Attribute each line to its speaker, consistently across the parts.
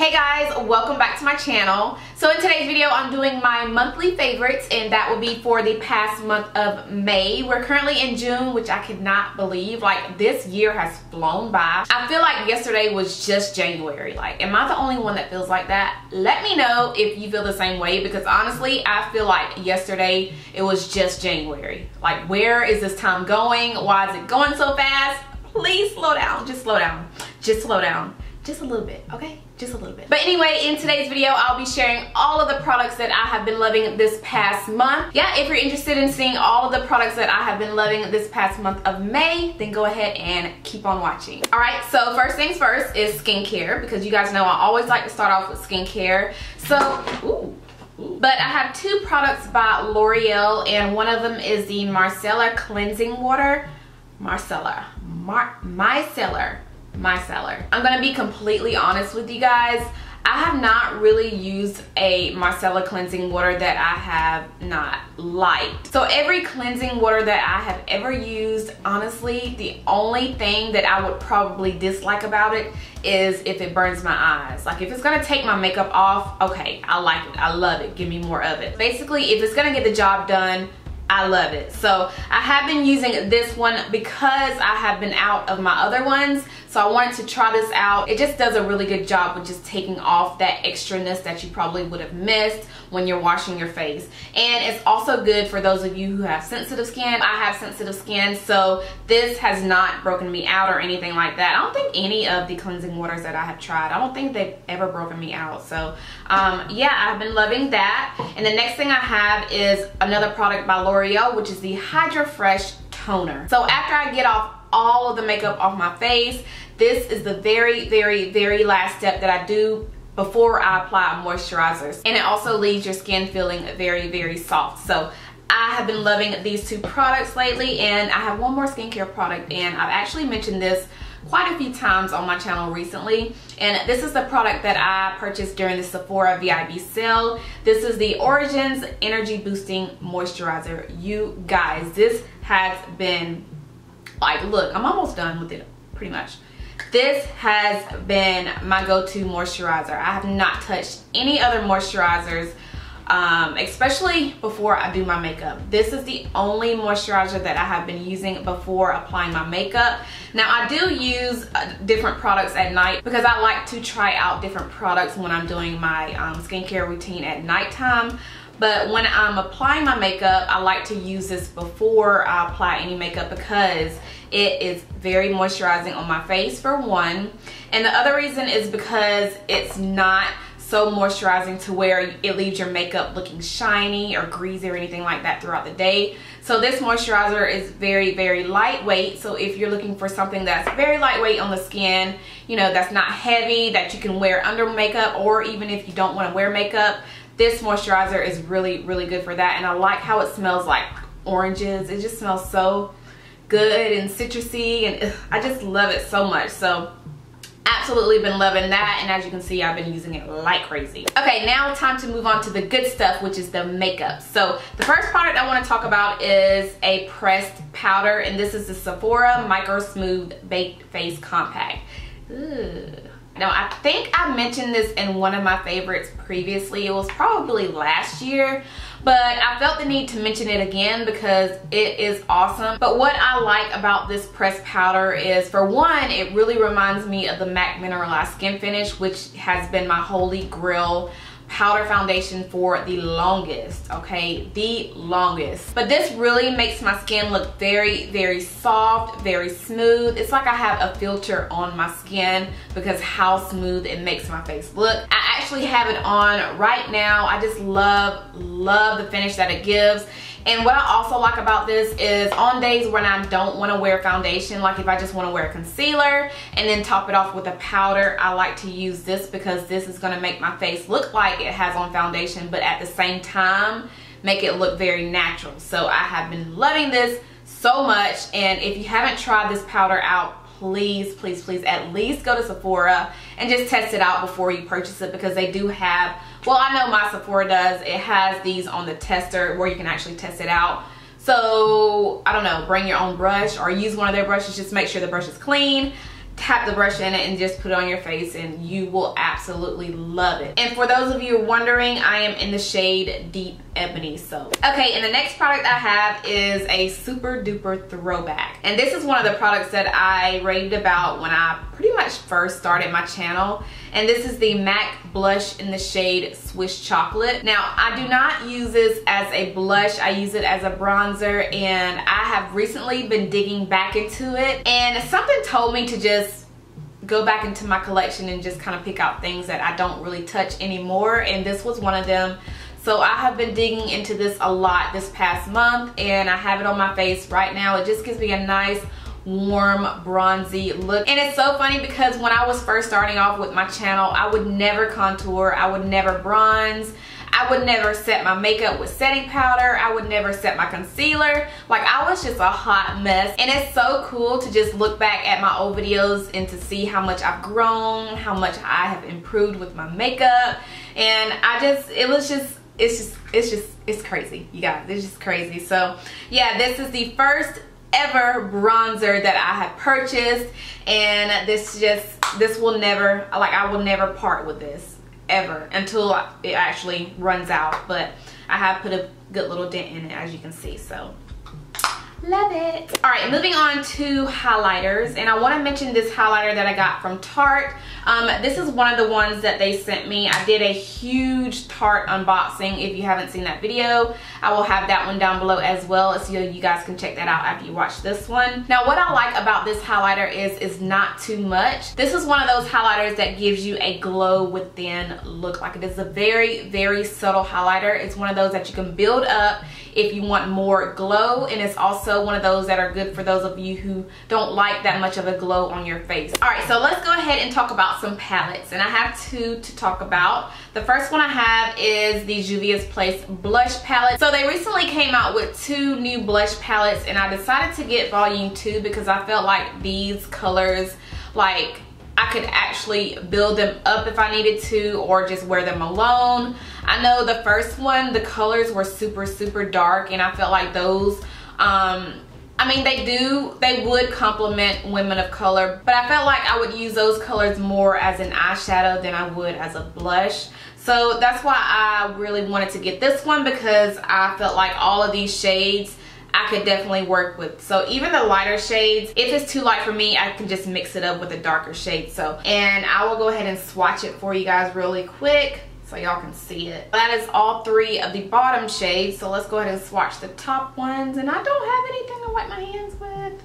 Speaker 1: Hey guys, welcome back to my channel. So in today's video, I'm doing my monthly favorites, and that will be for the past month of May. We're currently in June, which I cannot believe. Like, this year has flown by. I feel like yesterday was just January. Like, am I the only one that feels like that? Let me know if you feel the same way, because honestly, I feel like yesterday it was just January. Like, where is this time going? Why is it going so fast? Please slow down. Just slow down. Just slow down. Just a little bit, okay? Just a little bit. But anyway, in today's video, I'll be sharing all of the products that I have been loving this past month. Yeah, if you're interested in seeing all of the products that I have been loving this past month of May, then go ahead and keep on watching. All right, so first things first is skincare, because you guys know I always like to start off with skincare. So, but I have two products by Loreal, and one of them is the Micellar cleansing water. Micellar. I'm gonna be completely honest with you guys. I have not really used a micellar cleansing water that I have not liked. So every cleansing water that I have ever used, honestly, the only thing that I would probably dislike about it is if it burns my eyes. Like, if it's gonna take my makeup off, okay, I like it, I love it, give me more of it. Basically, if it's gonna get the job done, I love it. So I have been using this one because I have been out of my other ones. So I wanted to try this out. It just does a really good job with just taking off that extraness that you probably would have missed when you're washing your face. And it's also good for those of you who have sensitive skin. I have sensitive skin, so this has not broken me out or anything like that. I don't think any of the cleansing waters that I have tried, I don't think they've ever broken me out. So yeah, I've been loving that. And the next thing I have is another product by Loreal, which is the Hydrafresh toner. So after I get off all of the makeup off my face, this is the very last step that I do before I apply moisturizers, and it also leaves your skin feeling very soft. So I have been loving these two products lately, and I have one more skincare product, and I've actually mentioned this quite a few times on my channel recently, and this is the product that I purchased during the Sephora VIB sale. This is the Origins Energy Boosting Moisturizer. You guys, this has been, like, look, I'm almost done with it pretty much. This has been my go-to moisturizer. I have not touched any other moisturizers, especially before I do my makeup. This is the only moisturizer that I have been using before applying my makeup. Now, I do use different products at night because I like to try out different products when I'm doing my skincare routine at nighttime. But when I'm applying my makeup, I like to use this before I apply any makeup because it is very moisturizing on my face, for one. And the other reason is because it's not so moisturizing to where it leaves your makeup looking shiny or greasy or anything like that throughout the day. So this moisturizer is very lightweight. So if you're looking for something that's very lightweight on the skin, you know, that's not heavy, that you can wear under makeup, or even if you don't want to wear makeup, this moisturizer is really good for that. And I like how it smells like oranges. It just smells so good and citrusy, and I just love it so much. So absolutely been loving that, and as you can see, I've been using it like crazy. Okay, now time to move on to the good stuff, which is the makeup. So the first product I want to talk about is a pressed powder, and this is the Sephora Microsmooth Baked Face Compact. Ugh. Now, I think I mentioned this in one of my favorites previously. It was probably last year, but I felt the need to mention it again because it is awesome. But what I like about this pressed powder is, for one, it really reminds me of the MAC Mineralized Skin Finish, which has been my holy grail powder foundation for the longest, okay, the longest. But this really makes my skin look very soft, very smooth. It's like I have a filter on my skin because how smooth it makes my face look. I actually have it on right now. I just love the finish that it gives. And what I also like about this is on days when I don't want to wear foundation, like if I just want to wear concealer and then top it off with a powder, I like to use this because this is going to make my face look like it has on foundation, but at the same time make it look very natural. So I have been loving this so much, and if you haven't tried this powder out, please at least go to Sephora and just test it out before you purchase it, because they do have, well, I know my Sephora does, it has these on the tester where you can actually test it out. So I don't know, bring your own brush or use one of their brushes. Just make sure the brush is clean. tap the brush in it and just put it on your face, and you will absolutely love it. And for those of you wondering, I am in the shade Deep Ebony. So okay, and the next product I have is a super duper throwback, and this is one of the products that I raved about when I pretty much first started my channel, and this is the MAC blush in the shade Swiss Chocolate. Now, I do not use this as a blush, I use it as a bronzer, and I have recently been digging back into it, and something told me to just go back into my collection and just kind of pick out things that I don't really touch anymore, and this was one of them. So I have been digging into this a lot this past month, and I have it on my face right now. It just gives me a nice warm bronzy look. And it's so funny because when I was first starting off with my channel, I would never contour, I would never bronze, I would never set my makeup with setting powder, I would never set my concealer. Like, I was just a hot mess. And it's so cool to just look back at my old videos and to see how much I've grown, how much I have improved with my makeup. And it's crazy, you guys. It's just crazy. So yeah, this is the first ever bronzer that I have purchased, and this will never, like, I will never part with this ever until it actually runs out. But I have put a good little dent in it, as you can see, so love it. All right, moving on to highlighters, and I want to mention this highlighter that I got from Tarte. This is one of the ones that they sent me. I did a huge Tarte unboxing. If you haven't seen that video, I will have that one down below as well, so you guys can check that out after you watch this one. Now, what I like about this highlighter is it's not too much. This is one of those highlighters that gives you a glow within look. Like, it is a very, very subtle highlighter. It's one of those that you can build up if you want more glow, and it's also one of those that are good for those of you who don't like that much of a glow on your face. All right, so let's go ahead and talk about some palettes, and I have two to talk about. The first one I have is the Juvia's Place blush palette. So they recently came out with 2 new blush palettes, and I decided to get volume 2 because I felt like these colors, like, I could actually build them up if I needed to, or just wear them alone. I know the first one, the colors were super, super dark, and I felt like those, I mean, they would complement women of color, but I felt like I would use those colors more as an eyeshadow than I would as a blush. So that's why I really wanted to get this one, because I felt like all of these shades I could definitely work with. So even the lighter shades, if it's too light for me, I can just mix it up with a darker shade. So, and I will go ahead and swatch it for you guys really quick so y'all can see it. That is all 3 of the bottom shades. So let's go ahead and swatch the top ones. And I don't have anything to wipe my hands with.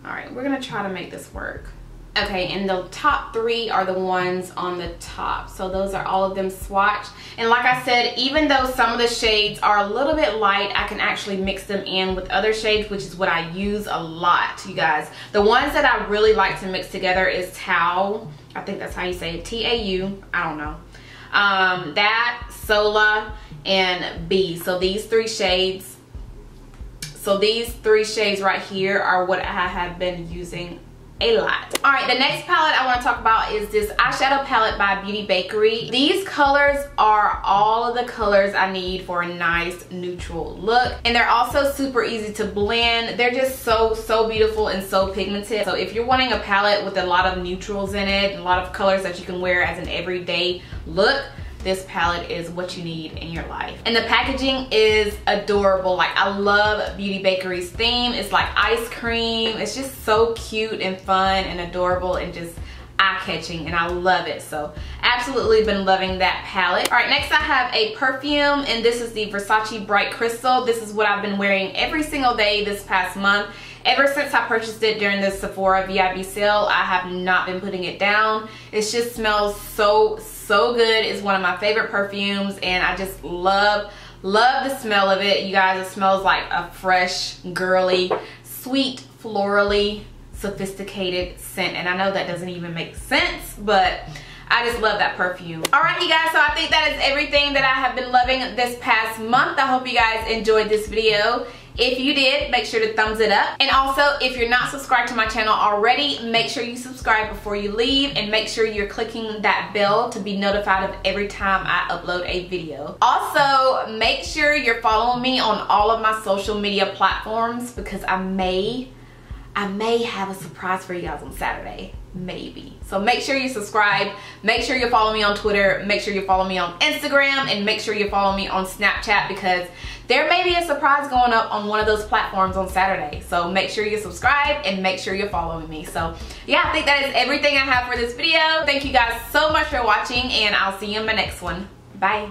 Speaker 1: All right, we're gonna try to make this work. Okay, and the top 3 are the ones on the top. So those are all of them swatched. And like I said, even though some of the shades are a little bit light, I can actually mix them in with other shades, which is what I use a lot, you guys. The ones that I really like to mix together is Tau. I think that's how you say it, T-A-U, I don't know. That, Sola, and B. So these 3 shades. So these 3 shades right here are what I have been using a lot. All right, the next palette I want to talk about is this eyeshadow palette by Beauty Bakerie. These colors are all of the colors I need for a nice neutral look, and they're also super easy to blend. They're just so beautiful and so pigmented. So if you're wanting a palette with a lot of neutrals in it and a lot of colors that you can wear as an everyday look, this palette is what you need in your life. And the packaging is adorable. Like, I love Beauty Bakerie's theme. It's like ice cream. It's just so cute and fun and adorable and just eye-catching, and I love it. So absolutely been loving that palette. All right, next I have a perfume, and this is the Versace Bright Crystal. This is what I've been wearing every single day this past month. Ever since I purchased it during the Sephora VIB sale, I have not been putting it down. It just smells so good. It's one of my favorite perfumes, and I just love the smell of it. You guys, it smells like a fresh, girly, sweet, florally, sophisticated scent. And I know that doesn't even make sense, but I just love that perfume. All right, you guys, so I think that is everything that I have been loving this past month. I hope you guys enjoyed this video. If you did, make sure to thumbs it up. And also, if you're not subscribed to my channel already, make sure you subscribe before you leave, and make sure you're clicking that bell to be notified of every time I upload a video. Also, make sure you're following me on all of my social media platforms, because I may have a surprise for you guys on Saturday. maybe. So make sure you subscribe, make sure you follow me on Twitter, make sure you follow me on Instagram, and make sure you follow me on Snapchat, because there may be a surprise going up on one of those platforms on Saturday. So make sure you subscribe and make sure you're following me. So yeah, I think that is everything I have for this video. Thank you guys so much for watching, and I'll see you in my next one. Bye.